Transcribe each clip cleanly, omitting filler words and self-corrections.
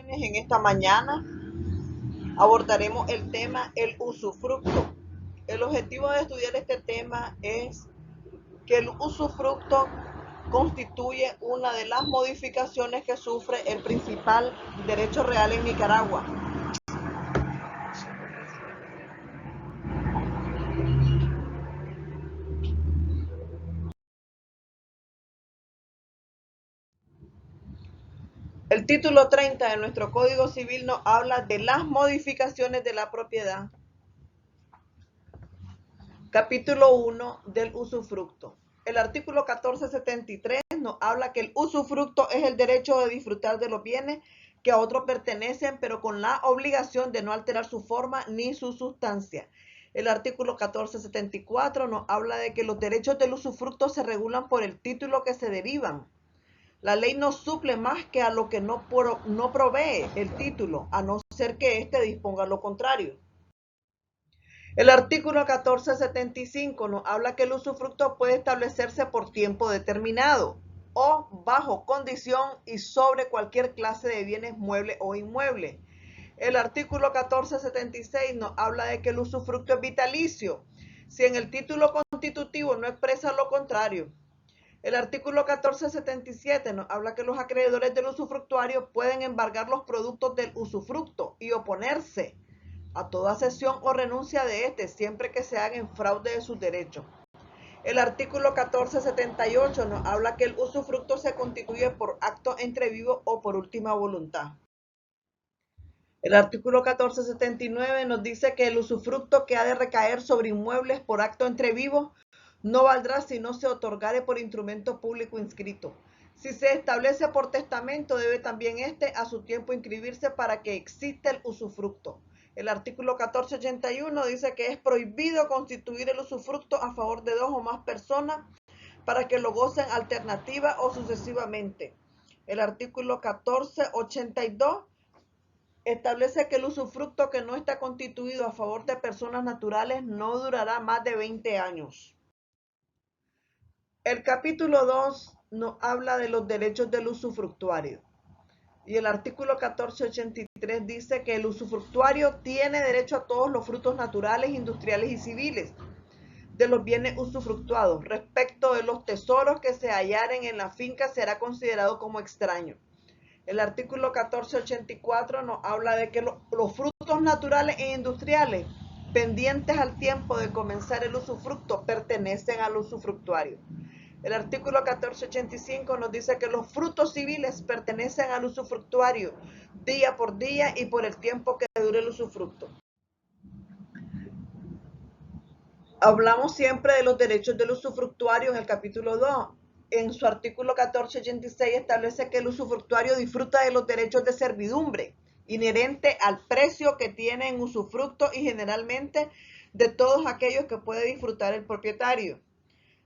En esta mañana abordaremos el tema el usufructo. El objetivo de estudiar este tema es que el usufructo constituye una de las modificaciones que sufre el principal derecho real en Nicaragua. El título 30 de nuestro Código Civil nos habla de las modificaciones de la propiedad. Capítulo 1 del usufructo. El artículo 1473 nos habla que el usufructo es el derecho de disfrutar de los bienes que a otro pertenecen, pero con la obligación de no alterar su forma ni su sustancia. El artículo 1474 nos habla de que los derechos del usufructo se regulan por el título que se derivan. La ley no suple más que a lo que no provee el título, a no ser que éste disponga lo contrario. El artículo 1475 nos habla que el usufructo puede establecerse por tiempo determinado o bajo condición y sobre cualquier clase de bienes muebles o inmuebles. El artículo 1476 nos habla de que el usufructo es vitalicio, si en el título constitutivo no expresa lo contrario. El artículo 1477 nos habla que los acreedores del usufructuario pueden embargar los productos del usufructo y oponerse a toda cesión o renuncia de éste, siempre que se haga en fraude de sus derechos. El artículo 1478 nos habla que el usufructo se constituye por acto entre vivos o por última voluntad. El artículo 1479 nos dice que el usufructo que ha de recaer sobre inmuebles por acto entre vivos no valdrá si no se otorgare por instrumento público inscrito. Si se establece por testamento, debe también éste a su tiempo inscribirse para que exista el usufructo. El artículo 1481 dice que es prohibido constituir el usufructo a favor de dos o más personas para que lo gocen alternativa o sucesivamente. El artículo 1482 establece que el usufructo que no está constituido a favor de personas naturales no durará más de 20 años. El capítulo 2 nos habla de los derechos del usufructuario. Y el artículo 1483 dice que el usufructuario tiene derecho a todos los frutos naturales, industriales y civiles de los bienes usufructuados. Respecto de los tesoros que se hallaren en la finca, será considerado como extraño. El artículo 1484 nos habla de que los frutos naturales e industriales pendientes al tiempo de comenzar el usufructo pertenecen al usufructuario. El artículo 1485 nos dice que los frutos civiles pertenecen al usufructuario día por día y por el tiempo que dure el usufructo. Hablamos siempre de los derechos del usufructuario en el capítulo 2. En su artículo 1486 establece que el usufructuario disfruta de los derechos de servidumbre inherente al precio que tiene en usufructo y generalmente de todos aquellos que puede disfrutar el propietario.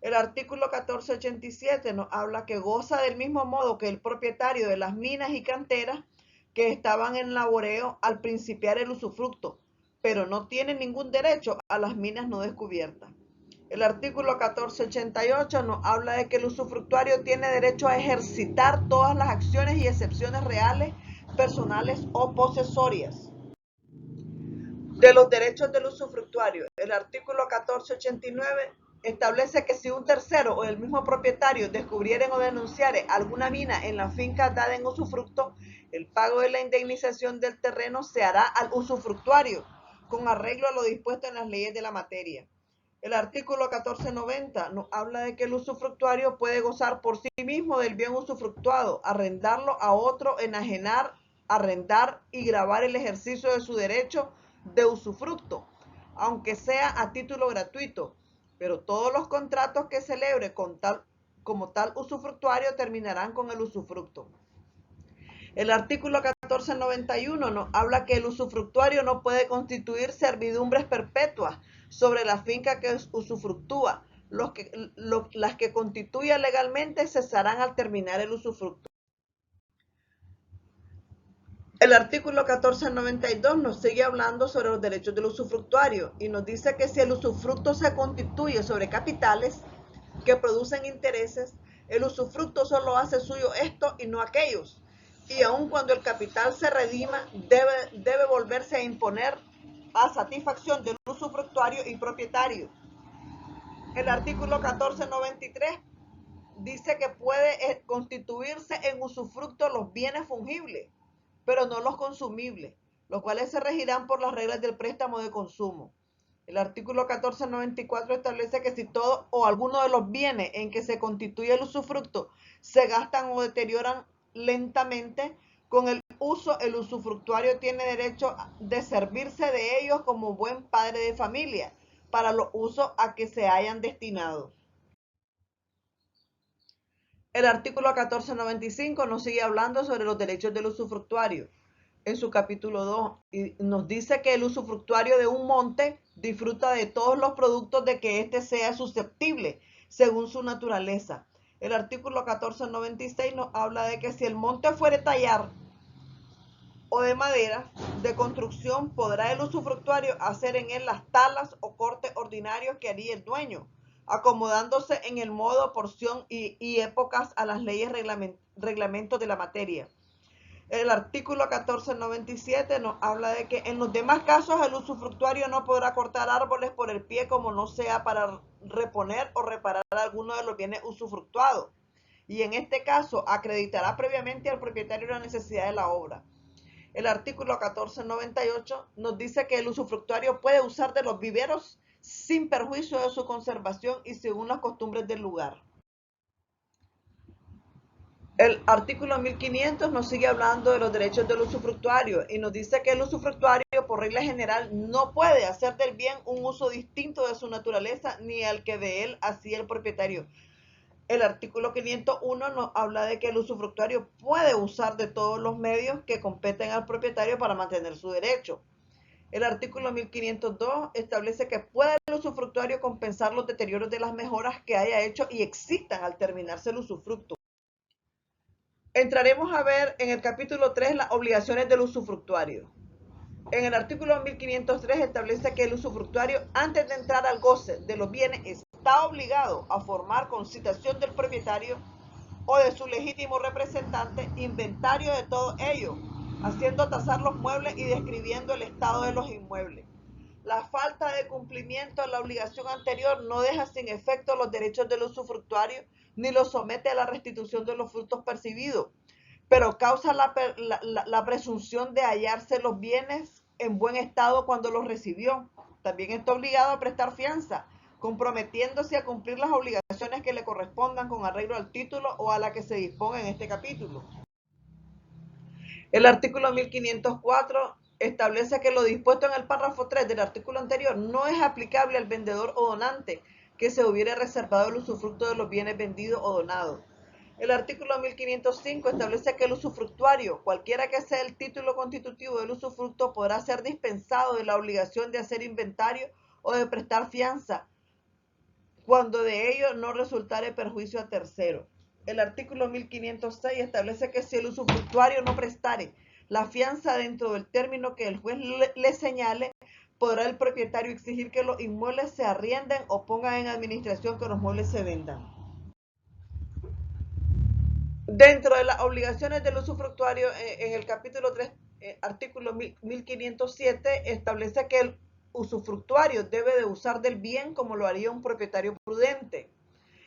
El artículo 1487 nos habla que goza del mismo modo que el propietario de las minas y canteras que estaban en laboreo al principiar el usufructo, pero no tiene ningún derecho a las minas no descubiertas. El artículo 1488 nos habla de que el usufructuario tiene derecho a ejercitar todas las acciones y excepciones reales, personales o posesorias. De los derechos del usufructuario, el artículo 1489 establece que si un tercero o el mismo propietario descubrieren o denunciaren alguna mina en la finca dada en usufructo, el pago de la indemnización del terreno se hará al usufructuario, con arreglo a lo dispuesto en las leyes de la materia. El artículo 1490 nos habla de que el usufructuario puede gozar por sí mismo del bien usufructuado, arrendarlo a otro, enajenar, arrendar y gravar el ejercicio de su derecho de usufructo, aunque sea a título gratuito, pero todos los contratos que celebre como tal usufructuario terminarán con el usufructo. El artículo 1491 nos habla que el usufructuario no puede constituir servidumbres perpetuas sobre la finca que usufructúa. Las que constituya legalmente cesarán al terminar el usufructo. El artículo 1492 nos sigue hablando sobre los derechos del usufructuario y nos dice que si el usufructo se constituye sobre capitales que producen intereses, el usufructo solo hace suyo esto y no aquellos. y aun cuando el capital se redima, debe volverse a imponer a satisfacción del usufructuario y propietario. El artículo 1493 dice que puede constituirse en usufructo los bienes fungibles, pero no los consumibles, los cuales se regirán por las reglas del préstamo de consumo. El artículo 1494 establece que si todo o alguno de los bienes en que se constituye el usufructo se gastan o deterioran lentamente, con el uso el usufructuario tiene derecho de servirse de ellos como buen padre de familia para los usos a que se hayan destinado. El artículo 1495 nos sigue hablando sobre los derechos del usufructuario en su capítulo 2 y nos dice que el usufructuario de un monte disfruta de todos los productos de que éste sea susceptible según su naturaleza. El artículo 1496 nos habla de que si el monte fuere tallar o de madera de construcción, podrá el usufructuario hacer en él las talas o cortes ordinarios que haría el dueño, acomodándose en el modo, porción y épocas a las leyes reglamentos de la materia. El artículo 1497 nos habla de que en los demás casos el usufructuario no podrá cortar árboles por el pie como no sea para reponer o reparar alguno de los bienes usufructuados. Y en este caso acreditará previamente al propietario la necesidad de la obra. El artículo 1498 nos dice que el usufructuario puede usar de los viveros sin perjuicio de su conservación y según las costumbres del lugar. El artículo 1500 nos sigue hablando de los derechos del usufructuario y nos dice que el usufructuario, por regla general, no puede hacer del bien un uso distinto de su naturaleza ni al que de él hacía el propietario. El artículo 501 nos habla de que el usufructuario puede usar de todos los medios que competen al propietario para mantener su derecho. El artículo 1502 establece que puede el usufructuario compensar los deterioros de las mejoras que haya hecho y existan al terminarse el usufructo. Entraremos a ver en el capítulo 3 las obligaciones del usufructuario. En el artículo 1503 establece que el usufructuario, antes de entrar al goce de los bienes, está obligado a formar con citación del propietario o de su legítimo representante inventario de todo ello, haciendo tasar los muebles y describiendo el estado de los inmuebles. La falta de cumplimiento de la obligación anterior no deja sin efecto los derechos del usufructuario ni los somete a la restitución de los frutos percibidos, pero causa la presunción de hallarse los bienes en buen estado cuando los recibió. También está obligado a prestar fianza, comprometiéndose a cumplir las obligaciones que le correspondan con arreglo al título o a la que se disponga en este capítulo. El artículo 1504 establece que lo dispuesto en el párrafo 3 del artículo anterior no es aplicable al vendedor o donante que se hubiere reservado el usufructo de los bienes vendidos o donados. El artículo 1505 establece que el usufructuario, cualquiera que sea el título constitutivo del usufructo, podrá ser dispensado de la obligación de hacer inventario o de prestar fianza cuando de ello no resultare perjuicio a tercero. El artículo 1506 establece que si el usufructuario no prestare la fianza dentro del término que el juez le señale, podrá el propietario exigir que los inmuebles se arrienden o pongan en administración que los muebles se vendan. Dentro de las obligaciones del usufructuario, en el capítulo 3, artículo 1507, establece que el usufructuario debe de usar del bien como lo haría un propietario prudente.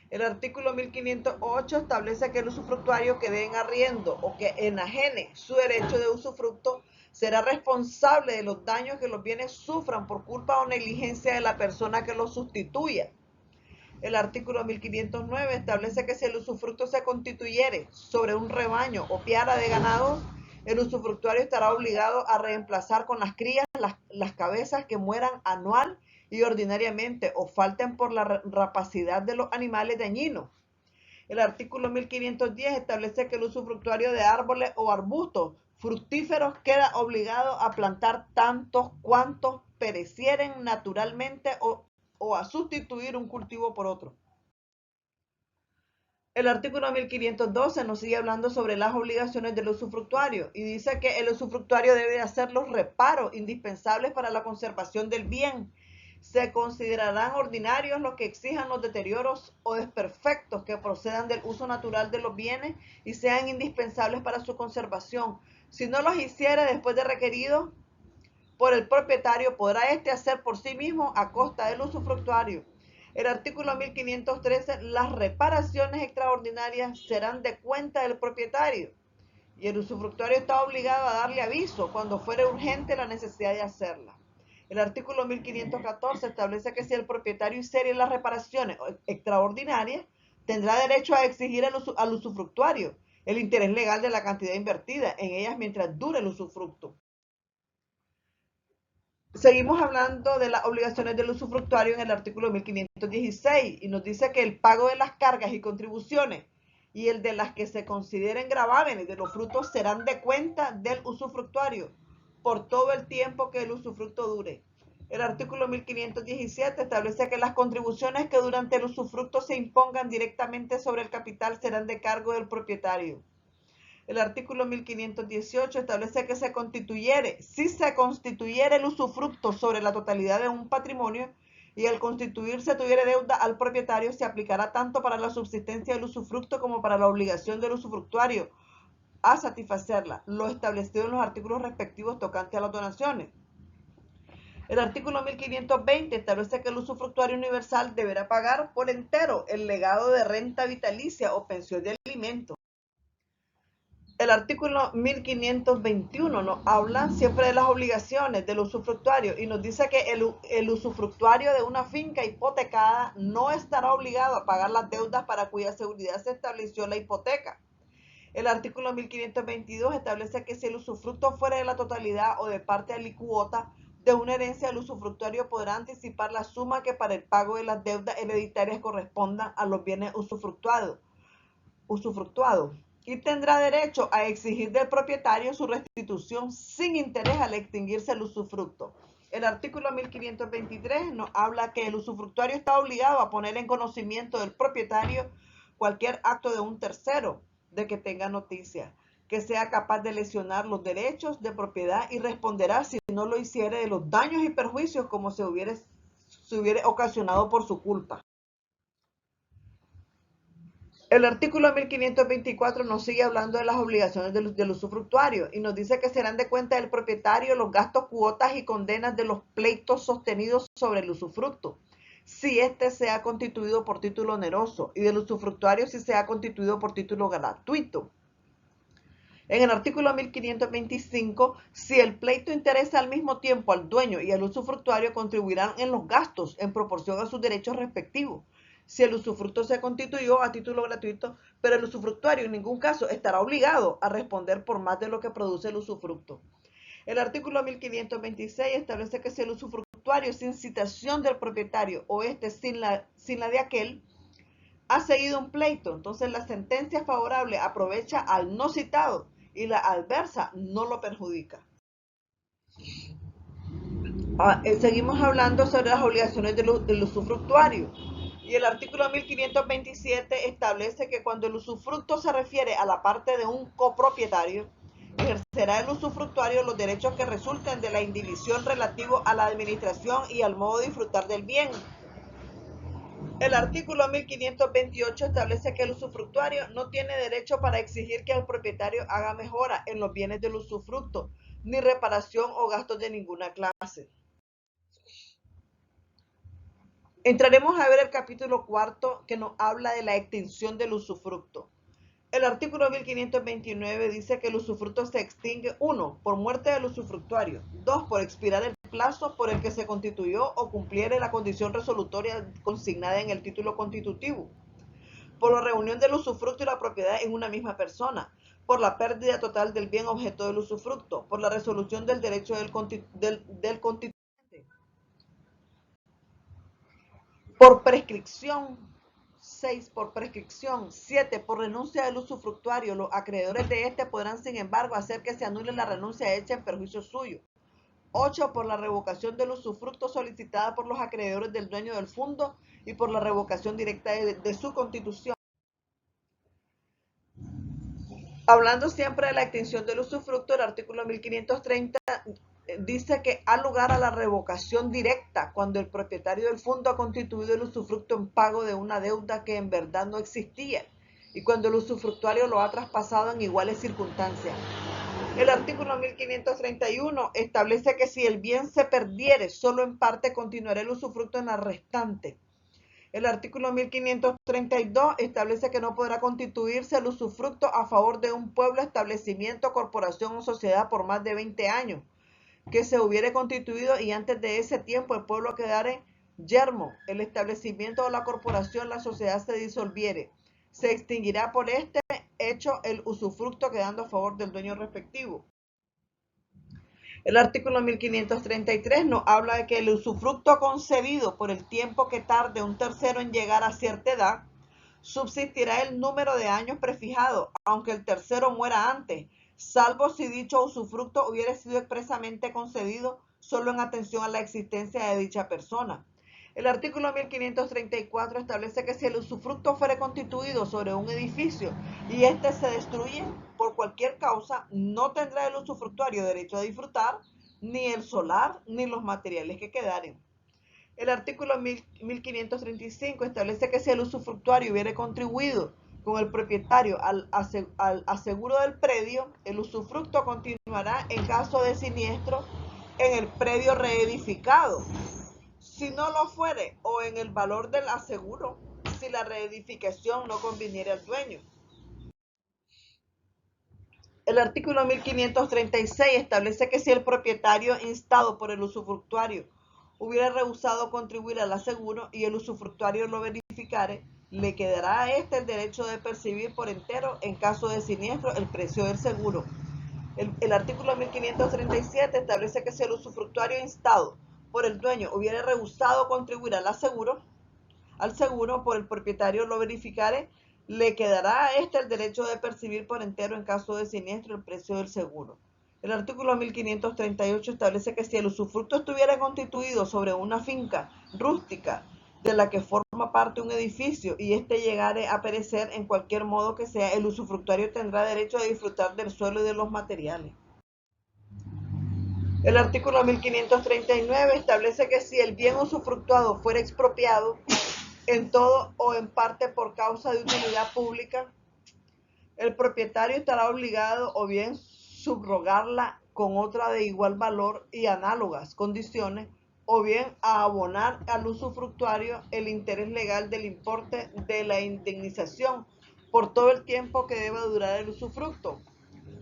El artículo 1508 establece que el usufructuario que dé en arriendo o que enajene su derecho de usufructo será responsable de los daños que los bienes sufran por culpa o negligencia de la persona que los sustituya. El artículo 1509 establece que si el usufructo se constituyere sobre un rebaño o piara de ganado, el usufructuario estará obligado a reemplazar con las crías las cabezas que mueran anual y ordinariamente o falten por la rapacidad de los animales dañinos. El artículo 1510 establece que el usufructuario de árboles o arbustos fructíferos queda obligado a plantar tantos cuantos perecieren naturalmente o a sustituir un cultivo por otro. El artículo 1512 nos sigue hablando sobre las obligaciones del usufructuario y dice que el usufructuario debe hacer los reparos indispensables para la conservación del bien, Se considerarán ordinarios los que exijan los deterioros o desperfectos que procedan del uso natural de los bienes y sean indispensables para su conservación. Si no los hiciere después de requerido por el propietario, podrá éste hacer por sí mismo a costa del usufructuario. El artículo 1513, las reparaciones extraordinarias serán de cuenta del propietario y el usufructuario está obligado a darle aviso cuando fuere urgente la necesidad de hacerla. El artículo 1514 establece que si el propietario hiciere las reparaciones extraordinarias, tendrá derecho a exigir al usufructuario el interés legal de la cantidad invertida en ellas mientras dure el usufructo. Seguimos hablando de las obligaciones del usufructuario en el artículo 1516 y nos dice que el pago de las cargas y contribuciones y el de las que se consideren gravámenes de los frutos serán de cuenta del usufructuario por todo el tiempo que el usufructo dure. El artículo 1517 establece que las contribuciones que durante el usufructo se impongan directamente sobre el capital serán de cargo del propietario. El artículo 1518 establece que si se constituyere el usufructo sobre la totalidad de un patrimonio y al constituirse tuviere deuda al propietario, se aplicará tanto para la subsistencia del usufructo como para la obligación del usufructuario a satisfacerla, lo establecido en los artículos respectivos tocantes a las donaciones. El artículo 1520 establece que el usufructuario universal deberá pagar por entero el legado de renta vitalicia o pensión de alimentos. El artículo 1521 nos habla siempre de las obligaciones del usufructuario y nos dice que el usufructuario de una finca hipotecada no estará obligado a pagar las deudas para cuya seguridad se estableció la hipoteca. El artículo 1522 establece que si el usufructo fuera de la totalidad o de parte alicuota de una herencia, el usufructuario podrá anticipar la suma que para el pago de las deudas hereditarias correspondan a los bienes usufructuados y tendrá derecho a exigir del propietario su restitución sin interés al extinguirse el usufructo. El artículo 1523 nos habla que el usufructuario está obligado a poner en conocimiento del propietario cualquier acto de un tercero de que tenga noticia, que sea capaz de lesionar los derechos de propiedad y responderá si no lo hiciere de los daños y perjuicios como se hubiere ocasionado por su culpa. El artículo 1524 nos sigue hablando de las obligaciones del usufructuario y nos dice que serán de cuenta del propietario los gastos, cuotas y condenas de los pleitos sostenidos sobre el usufructo, si éste se ha constituido por título oneroso, y del usufructuario si se ha constituido por título gratuito. En el artículo 1525, si el pleito interesa al mismo tiempo al dueño y al usufructuario, contribuirán en los gastos en proporción a sus derechos respectivos. Si el usufructo se constituyó a título gratuito, pero el usufructuario en ningún caso estará obligado a responder por más de lo que produce el usufructo. El artículo 1526 establece que si el usufructuario sin citación del propietario o sin la de aquel ha seguido un pleito, entonces la sentencia favorable aprovecha al no citado y la adversa no lo perjudica. Seguimos hablando sobre las obligaciones del usufructuario. Y el artículo 1527 establece que cuando el usufructo se refiere a la parte de un copropietario, ejercerá el usufructuario los derechos que resulten de la indivisión relativo a la administración y al modo de disfrutar del bien. El artículo 1528 establece que el usufructuario no tiene derecho para exigir que el propietario haga mejora en los bienes del usufructo, ni reparación o gastos de ninguna clase. Entraremos a ver el capítulo cuarto que nos habla de la extinción del usufructo. El artículo 1529 dice que el usufructo se extingue 1. Por muerte del usufructuario, 2. Por expirar el plazo por el que se constituyó o cumpliere la condición resolutoria consignada en el título constitutivo, por la reunión del usufructo y la propiedad en una misma persona, por la pérdida total del bien objeto del usufructo, por la resolución del derecho del constituyente, por prescripción. 6. Por prescripción. 7. Por renuncia del usufructuario. Los acreedores de este podrán, sin embargo, hacer que se anule la renuncia hecha en perjuicio suyo. 8. Por la revocación del usufructo solicitada por los acreedores del dueño del fondo y por la revocación directa de su constitución. Hablando siempre de la extinción del usufructo, el artículo 1530 dice que ha lugar a la revocación directa cuando el propietario del fondo ha constituido el usufructo en pago de una deuda que en verdad no existía y cuando el usufructuario lo ha traspasado en iguales circunstancias. El artículo 1531 establece que si el bien se perdiere, solo en parte continuará el usufructo en la restante. El artículo 1532 establece que no podrá constituirse el usufructo a favor de un pueblo, establecimiento, corporación o sociedad por más de 20 años que se hubiere constituido y antes de ese tiempo el pueblo quedare yermo, el establecimiento o la corporación, la sociedad se disolviere. Se extinguirá por este hecho el usufructo quedando a favor del dueño respectivo. El artículo 1533 nos habla de que el usufructo concedido por el tiempo que tarde un tercero en llegar a cierta edad, subsistirá el número de años prefijado, aunque el tercero muera antes, salvo si dicho usufructo hubiera sido expresamente concedido solo en atención a la existencia de dicha persona. El artículo 1534 establece que si el usufructo fuere constituido sobre un edificio y éste se destruye por cualquier causa, no tendrá el usufructuario derecho a disfrutar ni el solar ni los materiales que quedaren. El artículo 1535 establece que si el usufructuario hubiere contribuido con el propietario al aseguro del predio, el usufructo continuará en caso de siniestro en el predio reedificado. Si no lo fuere, o en el valor del aseguro, si la reedificación no conviniere al dueño. El artículo 1536 establece que si el propietario instado por el usufructuario hubiera rehusado contribuir al aseguro y el usufructuario lo verificare, le quedará a éste el derecho de percibir por entero, en caso de siniestro, el precio del seguro. El artículo 1537 establece que si el usufructuario instado por el dueño hubiera rehusado contribuir al seguro por el propietario lo verificare, le quedará a éste el derecho de percibir por entero en caso de siniestro el precio del seguro. El artículo 1538 establece que si el usufructo estuviera constituido sobre una finca rústica de la que forma parte un edificio y éste llegare a perecer en cualquier modo que sea, el usufructuario tendrá derecho a disfrutar del suelo y de los materiales. El artículo 1539 establece que si el bien usufructuado fuera expropiado en todo o en parte por causa de utilidad pública, el propietario estará obligado o bien subrogarla con otra de igual valor y análogas condiciones, o bien a abonar al usufructuario el interés legal del importe de la indemnización por todo el tiempo que deba durar el usufructo.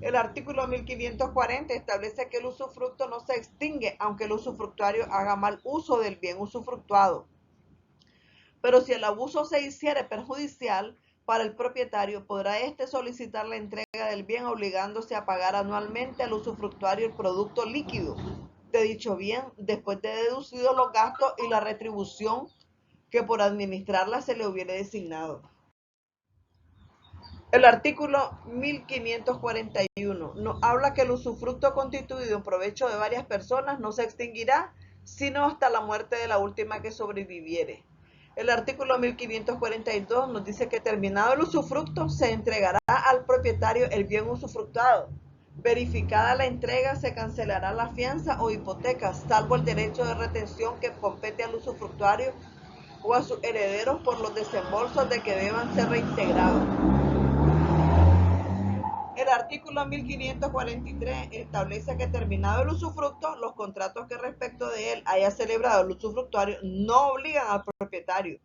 El artículo 1540 establece que el usufructo no se extingue aunque el usufructuario haga mal uso del bien usufructuado. Pero si el abuso se hiciere perjudicial para el propietario, podrá éste solicitar la entrega del bien obligándose a pagar anualmente al usufructuario el producto líquido de dicho bien después de deducidos los gastos y la retribución que por administrarla se le hubiere designado. El artículo 1541 nos habla que el usufructo constituido en provecho de varias personas no se extinguirá sino hasta la muerte de la última que sobreviviere. El artículo 1542 nos dice que terminado el usufructo se entregará al propietario el bien usufructuado. Verificada la entrega se cancelará la fianza o hipoteca, salvo el derecho de retención que compete al usufructuario o a sus herederos por los desembolsos de que deban ser reintegrados. El artículo 1543 establece que terminado el usufructo, los contratos que respecto de él haya celebrado el usufructuario no obligan al propietario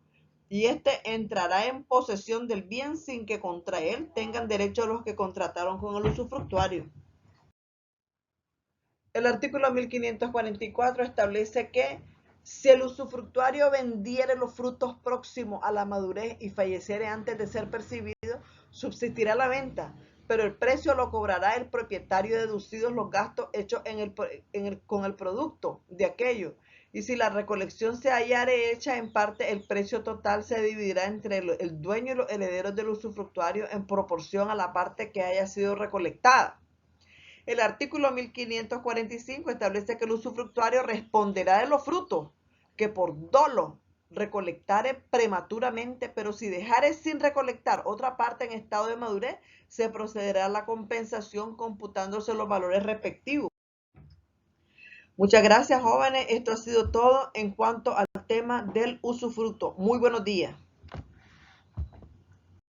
y éste entrará en posesión del bien sin que contra él tengan derecho los que contrataron con el usufructuario. El artículo 1544 establece que si el usufructuario vendiere los frutos próximos a la madurez y falleciere antes de ser percibido, subsistirá la venta, pero el precio lo cobrará el propietario deducidos los gastos hechos con el producto de aquello. Y si la recolección se hallare hecha en parte, el precio total se dividirá entre el dueño y los herederos del usufructuario en proporción a la parte que haya sido recolectada. El artículo 1545 establece que el usufructuario responderá de los frutos que por dolo recolectare prematuramente, pero si dejare sin recolectar otra parte en estado de madurez, se procederá a la compensación computándose los valores respectivos. Muchas gracias, jóvenes. Esto ha sido todo en cuanto al tema del usufructo. Muy buenos días.